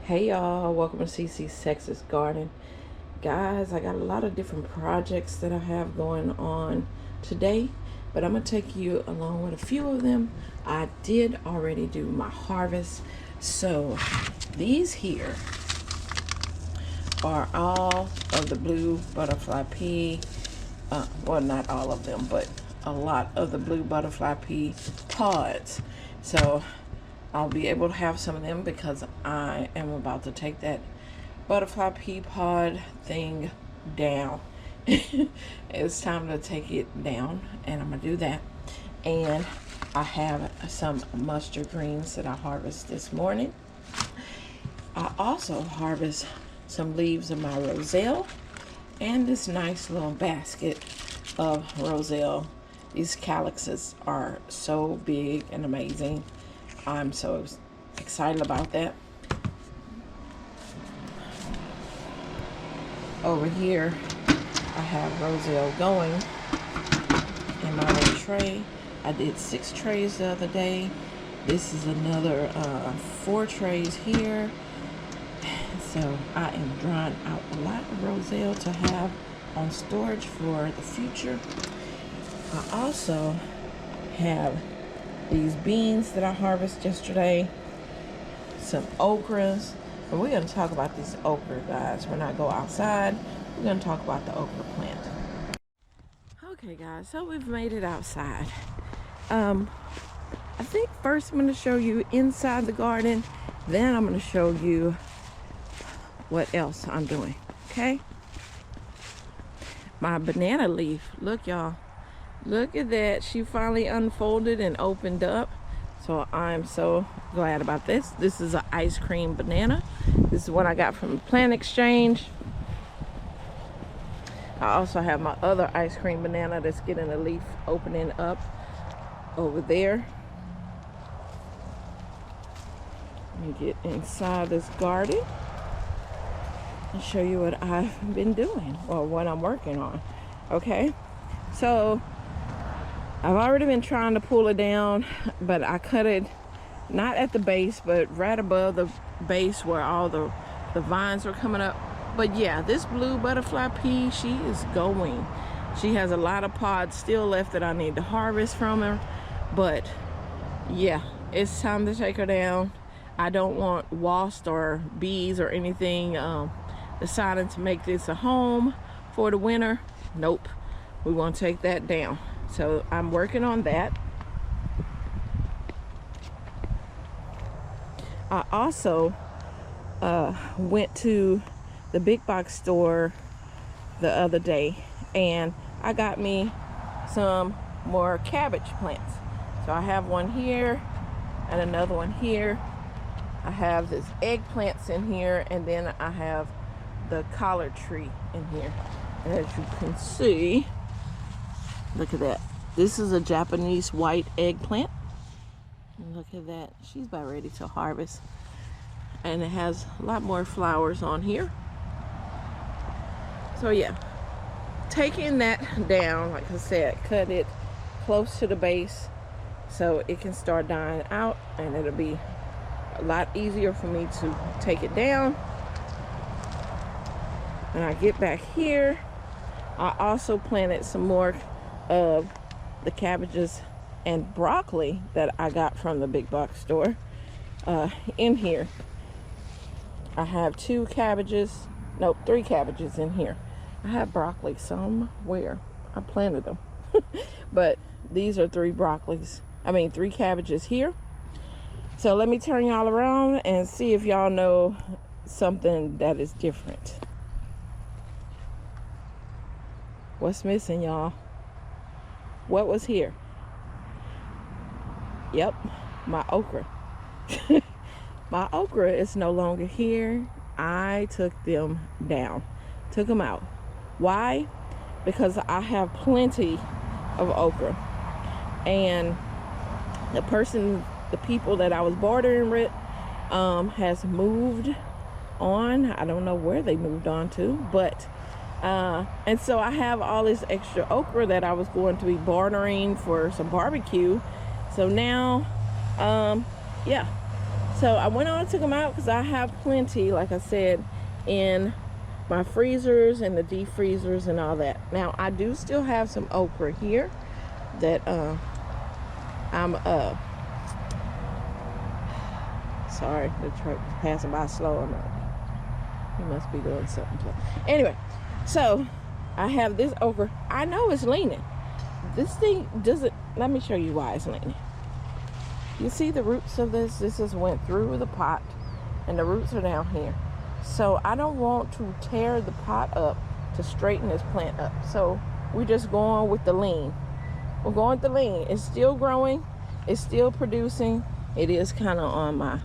Hey y'all, welcome to CC's Texas Garden. Guys, I got a lot of different projects that I have going on today, but I'm going to take you along with a few of them. I did already do my harvest. So these here are all of the blue butterfly pea. Well, not all of them, but a lot of the blue butterfly pea pods. So I'll be able to have some of them because I am about to take that butterfly pea pod thing down. It's time to take it down, and I'm gonna do that. And I have some mustard greens that I harvested this morning. I also harvest some leaves of my roselle and this nice little basket of roselle. These calyxes are so big and amazing. I'm so excited about that. Over here, I have roselle going in my little tray. I did 6 trays the other day. This is another 4 trays here. So I am drawing out a lot of roselle to have on storage for the future. I also have these beans that I harvested yesterday, some okras, and we're going to talk about these okra, guys. When I go outside, we're going to talk about the okra plant. Okay, guys, so we've made it outside. I think first I'm going to show you inside the garden, then I'm going to show you what else I'm doing, okay? My banana leaf, look y'all. Look at that. She finally unfolded and opened up. So I'm so glad about this. This is an ice cream banana. This is what I got from the Plant Exchange. I also have my other ice cream banana that's getting a leaf opening up over there. Let me get inside this garden and show you what I've been doing or what I'm working on. Okay, so I've already been trying to pull it down, but I cut it not at the base, but right above the base where all the vines were coming up. But yeah, this blue butterfly pea, she is going. She has a lot of pods still left that I need to harvest from her. But yeah, it's time to take her down. I don't want wasps or bees or anything deciding to make this a home for the winter. Nope, we want to take that down. So I'm working on that. I also went to the big box store the other day and I got me some more cabbage plants. So I have one here and another one here. I have this eggplants in here, and then I have the collard tree in here. And as you can see, look at that. This is a Japanese white eggplant. And look at that. She's about ready to harvest. And it has a lot more flowers on here. So yeah, taking that down, like I said, cut it close to the base so it can start dying out, and it'll be a lot easier for me to take it down. When I get back here, I also planted some more of the cabbages and broccoli that I got from the big box store in here. I have 3 cabbages in here. I have broccoli somewhere. I planted them. But these are 3 cabbages here. So let me turn y'all around and see if y'all know something that is different. What's missing, y'all? What was here? Yep, my okra. My okra is no longer here. I took them down, took them out. Why? Because I have plenty of okra, and the people that I was bartering with has moved on. I don't know where they moved on to, but and so I have all this extra okra that I was going to be bartering for some barbecue. So now yeah, So I went on and took them out because I have plenty, like I said, in my freezers and the deep freezers and all that. Now I do still have some okra here that I'm sorry, the truck passing by slow. He must be doing something. Anyway, so I have this okra. I know it's leaning. This thing doesn't, let me show you why it's leaning. You see the roots of this? This just went through the pot and the roots are down here. So I don't want to tear the pot up to straighten this plant up. So we're just going with the lean. We're going with the lean. It's still growing. It's still producing. It is kind of on my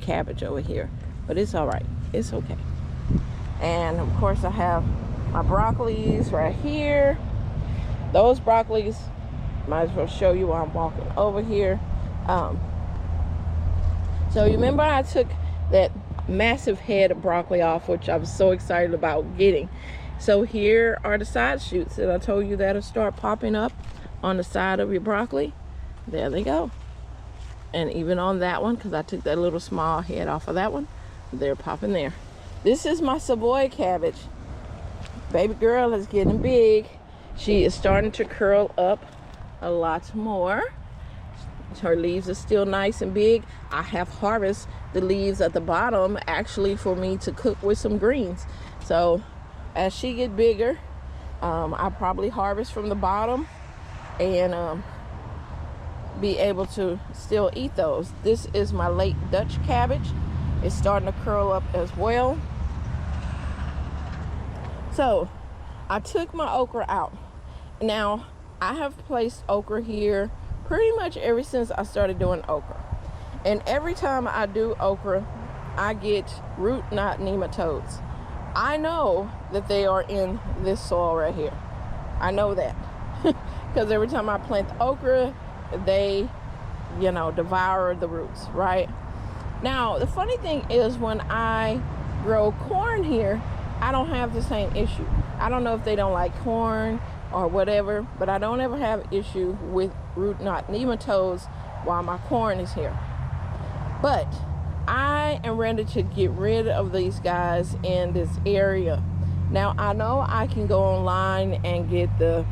cabbage over here, but it's all right. It's okay. And of course I have my broccolis right here. Those broccolis, might as well show you while I'm walking over here. So you remember I took that massive head of broccoli off, which I was so excited about getting. So here are the side shoots that I told you that'll start popping up on the side of your broccoli. There they go. And even on that one, because I took that little small head off of that one, they're popping there. This is my Savoy cabbage. Baby girl is getting big. She is starting to curl up a lot more. Her leaves are still nice and big. I have harvested the leaves at the bottom actually for me to cook with some greens. So as she get bigger, I'll probably harvest from the bottom and be able to still eat those. This is my late Dutch cabbage. It's starting to curl up as well. So I took my okra out. Now I have placed okra here pretty much ever since I started doing okra. And every time I do okra, I get root knot nematodes. I know that they are in this soil right here. I know that. Because every time I plant the okra, they, devour the roots, right? Now, the funny thing is when I grow corn here, I don't have the same issue. I don't know if they don't like corn or whatever, but I don't ever have issue with root knot nematodes while my corn is here. But I am ready to get rid of these guys in this area. Now I know I can go online and get the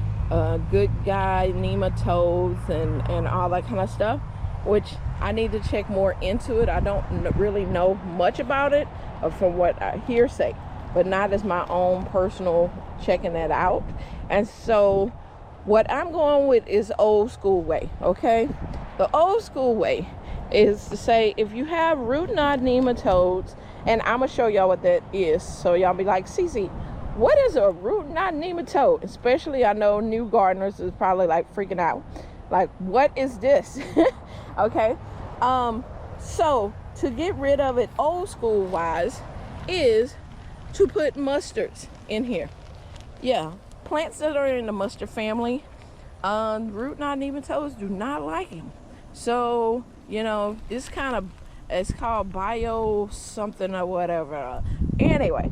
good guy nematodes and all that kind of stuff, which I need to check more into it. I don't really know much about it from what I hearsay, but not as my own personal checking that out. And so what I'm going with is old school way, okay? The old school way is to say if you have root knot nematodes, and I'm gonna show y'all what that is, so y'all be like, Cece, what is a root knot nematode? Especially I know new gardeners is probably like freaking out, like, what is this? Okay, so to get rid of it old school wise is to put mustards in here. Yeah, plants that are in the mustard family, root knot nematodes do not like them. So it's called bio something or whatever. Anyway,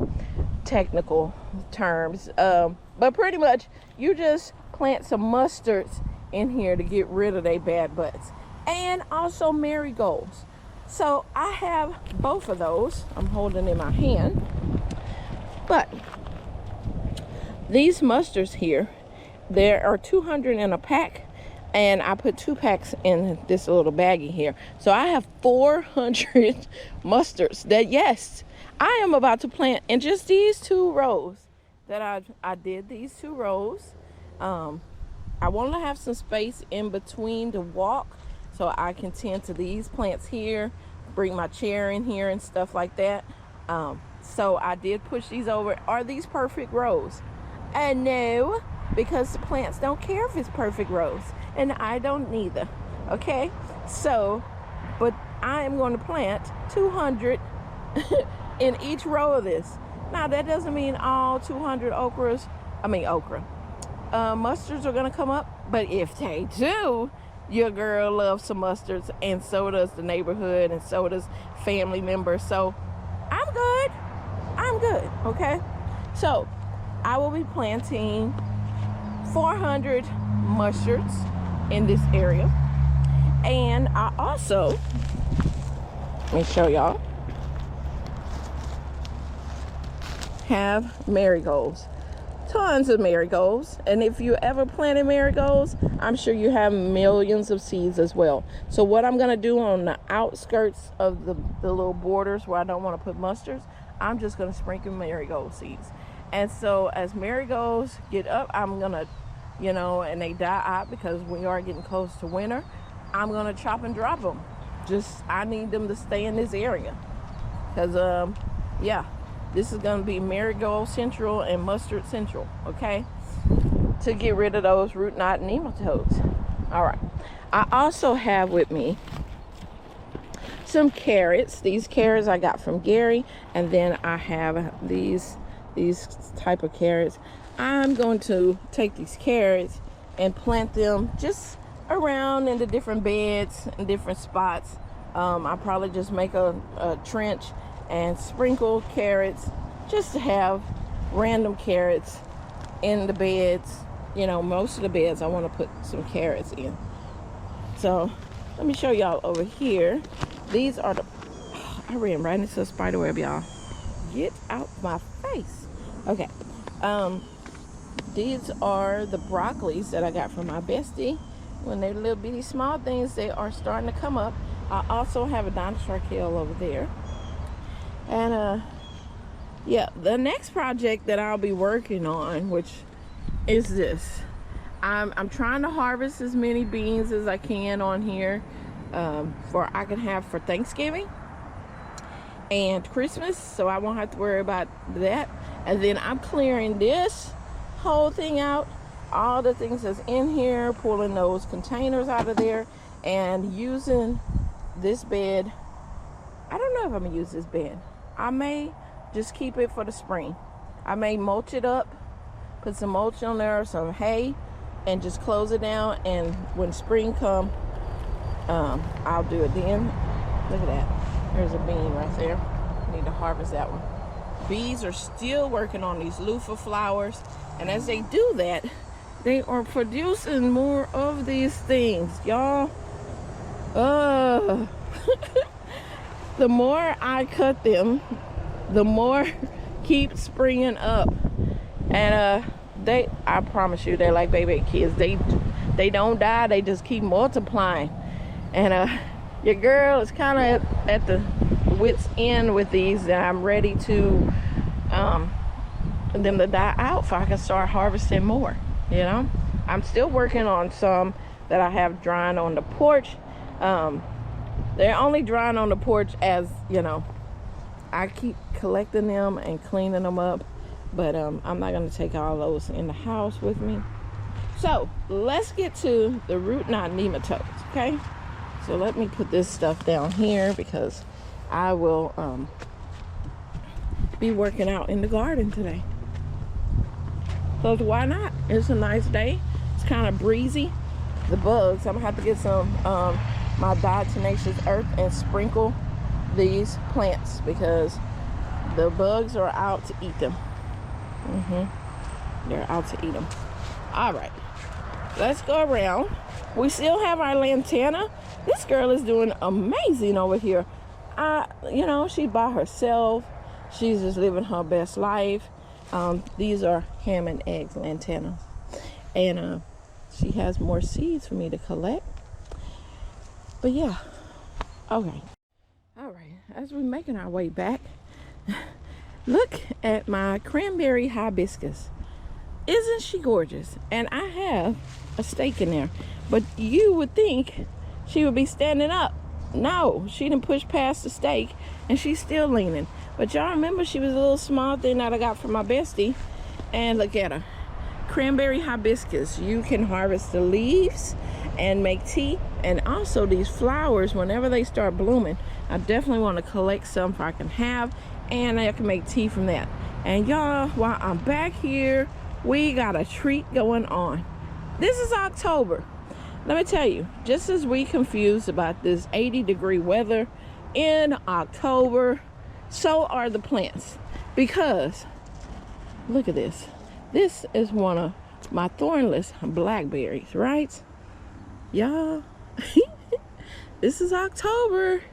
technical terms, but pretty much you just plant some mustards in here to get rid of their bad butts, and also marigolds. So I have both of those. I'm holding in my hand, but these mustards here, there are 200 in a pack, and I put 2 packs in this little baggie here. So I have 400 mustards that, yes, I am about to plant in just these 2 rows that I did these 2 rows. I want to have some space in between to walk so I can tend to these plants here, bring my chair in here and stuff like that. So I did push these over. Are these perfect rows? And no, because the plants don't care if it's perfect rows, and I don't neither. Okay, so but I am going to plant 200 in each row of this. Now that doesn't mean all 200 mustards are going to come up, but if they do, your girl loves some mustards, and so does the neighborhood, and so does family members. So I'm good. Okay, so I will be planting 400 mustards in this area, and I also Let me show y'all. Have marigolds. Tons of marigolds. And if you ever planted marigolds, I'm sure you have millions of seeds as well. So what I'm going to do on the outskirts of the little borders where I don't want to put mustards, I'm just going to sprinkle marigold seeds. And so as marigolds get up, I'm going to, you know, and they die out because we are getting close to winter, I'm going to chop and drop them. I need them to stay in this area. Because, yeah. This is going to be marigold central and mustard central, okay? To get rid of those root knot nematodes. All right. I also have with me some carrots. These carrots I got from Gary. And then I have these type of carrots. I'm going to take these carrots and plant them just around in the different beds and different spots. I'll probably just make a trench and sprinkle carrots, just to have random carrots in the beds. You know, most of the beds I want to put some carrots in. So let me show y'all over here. These are the, I ran right into a spider web, y'all. Get out my face. Okay. These are the broccolis that I got from my bestie. When they're little bitty small things, they are starting to come up. I also have a dinosaur kale over there. And yeah, the next project that I'll be working on, which is this. I'm trying to harvest as many beans as I can on here I can have for Thanksgiving and Christmas, so I won't have to worry about that. And then I'm clearing this whole thing out, all the things that's in here, pulling those containers out of there, and using this bed. I don't know if I'm gonna use this bed. I may just keep it for the spring. I may mulch it up, put some mulch on there, some hay, and just close it down. And when spring comes, I'll do it then. Look at that. There's a bean right there. Need to harvest that one. Bees are still working on these loofah flowers. And as they do that, they are producing more of these things, y'all. The more I cut them, the more keep springing up. And I promise you, they're like baby kids. They don't die, they just keep multiplying. And your girl is kind of at the wit's end with these, and I'm ready to them to die out so I can start harvesting more. You know, I'm still working on some that I have drying on the porch. They're only drying on the porch, as you know, I keep collecting them and cleaning them up, but I'm not going to take all those in the house with me. So let's get to the root knot nematodes. Okay, so let me put this stuff down here because I will be working out in the garden today. So why not? It's a nice day. It's kind of breezy. The bugs, I'm gonna have to get some my diatomaceous earth and sprinkle these plants because the bugs are out to eat them. They're out to eat them. All right, let's go around. We still have our lantana. This girl is doing amazing over here. You know, she's by herself. She's just living her best life. These are ham and eggs lantanas, and she has more seeds for me to collect. But yeah, okay. All right, as we're making our way back, look at my cranberry hibiscus. Isn't she gorgeous? And I have a stake in there, but you would think she would be standing up. No, she didn't push past the stake, and she's still leaning. But y'all remember she was a little small thing that I got from my bestie, and look at her. Cranberry hibiscus. You can harvest the leaves and make tea, and also these flowers, whenever they start blooming, I definitely want to collect some so I can have, and I can make tea from that. And y'all, while I'm back here, we got a treat going on. This is October. Let me tell you, just as we confused about this 80-degree weather in October, so are the plants. Because look at this. This is one of my thornless blackberries, right? Y'all, this is October,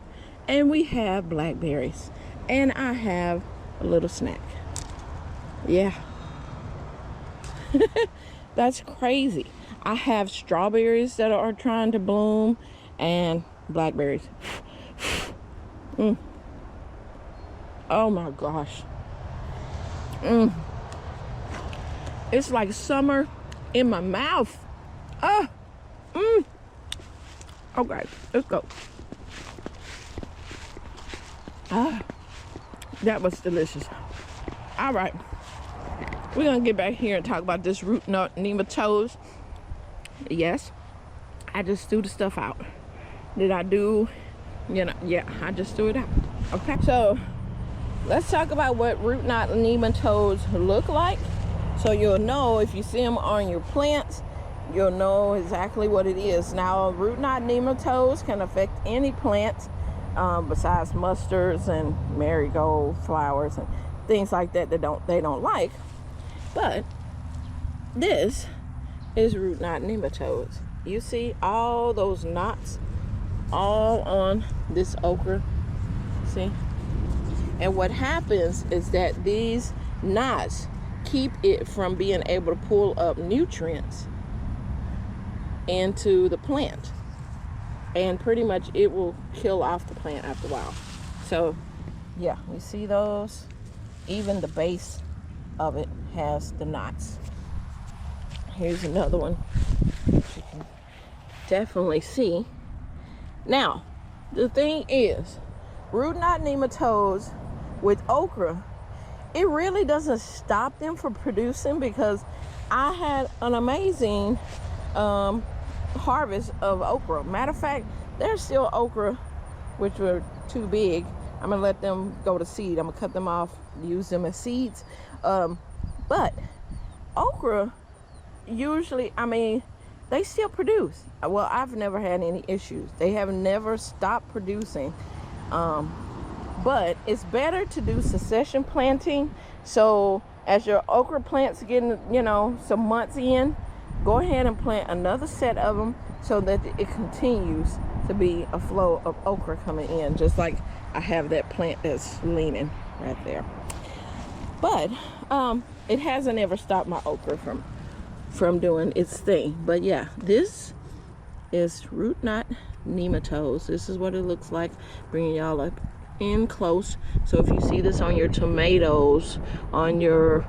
and we have blackberries, and I have a little snack. Yeah. That's crazy. I have strawberries that are trying to bloom and blackberries. Oh my gosh. It's like summer in my mouth. Okay, let's go. That was delicious. All right, we're gonna get back here and talk about this root knot nematodes. Yes, I just threw the stuff out. Did I do, yeah, I just threw it out. Okay, so let's talk about what root knot nematodes look like. So you'll know if you see them on your plants, you'll know exactly what it is. Now, root knot nematodes can affect any plant besides mustards and marigold flowers and things like that they don't like. But this is root knot nematodes. You see all those knots all on this okra. See? And what happens is that these knots keep it from being able to pull up nutrients into the plant, and pretty much it will kill off the plant after a while. So yeah, you see those? Even the base of it has the knots. Here's another one that you can definitely see. Now, the thing is, root knot nematodes with okra, it really doesn't stop them from producing, because I had an amazing harvest of okra. Matter of fact, there's still okra which were too big. I'm gonna let them go to seed. I'm gonna cut them off, use them as seeds. But okra, usually, I mean, they still produce. Well, I've never had any issues. They have never stopped producing. But it's better to do succession planting. So as your okra plants getting, some months in, go ahead and plant another set of them so that it continues to be a flow of okra coming in, just like I have that plant that's leaning right there. But it hasn't ever stopped my okra from doing its thing. But yeah, this is root knot nematodes. This is what it looks like. Bringing y'all up in close. So if you see this on your tomatoes, on your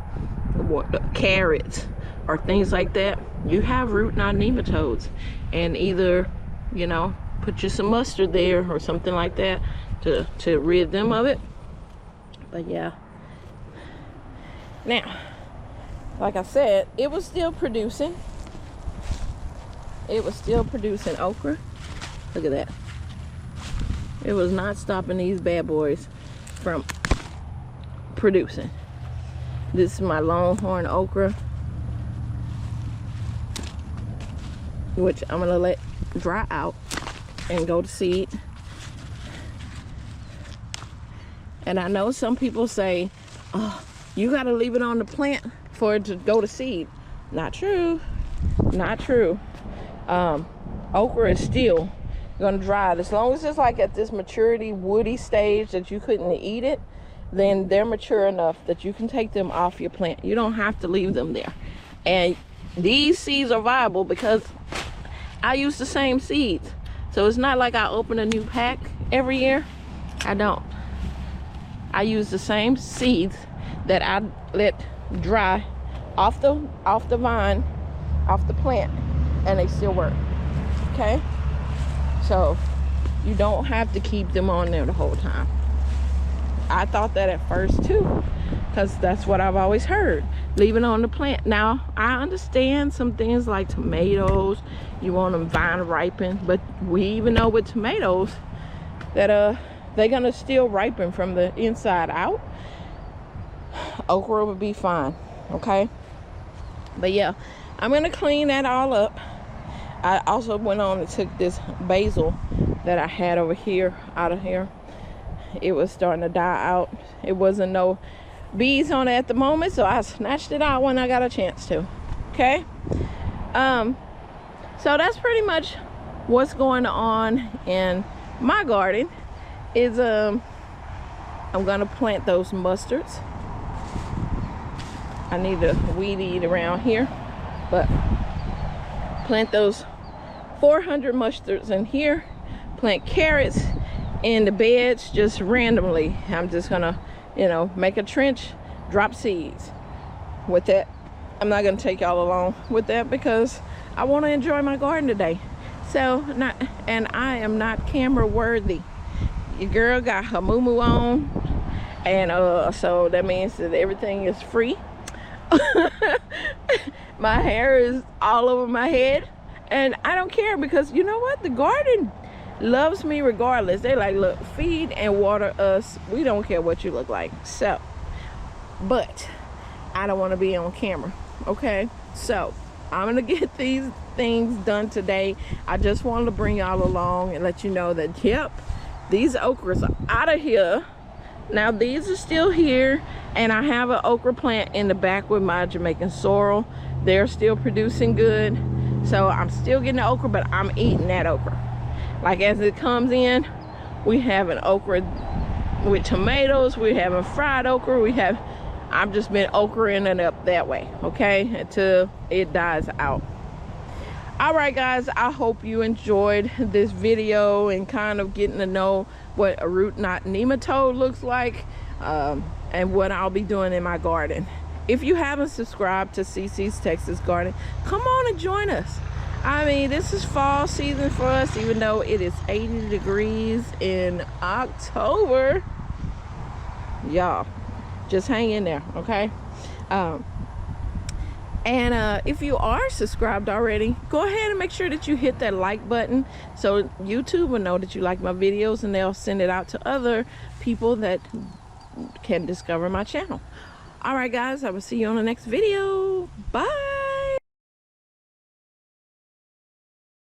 carrots or things like that, you have root knot nematodes. And either put you some mustard there or something like that to rid them of it. But yeah, now like I said, it was still producing okra. Look at that. It was not stopping these bad boys from producing. This is my longhorn okra, which I'm gonna let dry out and go to seed. And I know some people say, oh, you gotta leave it on the plant for it to go to seed. Not true. Not true. Okra is still gonna dry. As long as it's like at this maturity woody stage that you couldn't eat it, then they're mature enough that you can take them off your plant. You don't have to leave them there. And these seeds are viable because I use the same seeds. So it's not like I open a new pack every year. I don't. I use the same seeds that I let dry off the vine, off the plant, and they still work. Okay? So you don't have to keep them on there the whole time. I thought that at first too, because that's what I've always heard, leave it on the plant. Now I understand some things like tomatoes, you want them vine ripen, but we even know with tomatoes that they're gonna still ripen from the inside out. Okra would be fine. Okay, but yeah, I'm gonna clean that all up. I also went on and took this basil that I had over here out of here. It was starting to die out. It wasn't no bees on it at the moment, so I snatched it out when I got a chance to. Okay, so that's pretty much what's going on in my garden. is I'm gonna plant those mustards. I need to weed eat around here, but plant those 400 mustards in here, plant carrots in the beds just randomly. I'm just gonna, you know, make a trench, drop seeds. With that, I'm not gonna take y'all along with that because I want to enjoy my garden today. So and I am not camera worthy. Your girl got her moo on, and so that means that everything is free. My hair is all over my head, and I don't care because you know what, the garden loves me regardless. They like, look, feed and water us, we don't care what you look like. So but I don't want to be on camera, okay? So I'm gonna get these things done today. I just wanted to bring y'all along and let you know that, yep, these okras are out of here. Now these are still here, and I have an okra plant in the back with my Jamaican sorrel. They're still producing good, so I'm still getting the okra, but I'm eating that okra. Like as it comes in, we have an okra with tomatoes, we have a fried okra, I've just been okraing it up that way, okay, until it dies out. All right, guys, I hope you enjoyed this video and kind of getting to know what a root knot nematode looks like, and what I'll be doing in my garden. If you haven't subscribed to CC's Texas Garden, come on and join us. I mean, this is fall season for us, even though it is 80 degrees in October. Y'all, just hang in there, okay? If you are subscribed already, go ahead and make sure that you hit that like button so YouTube will know that you like my videos, and they'll send it out to other people that can discover my channel. All right, guys, I will see you on the next video. Bye.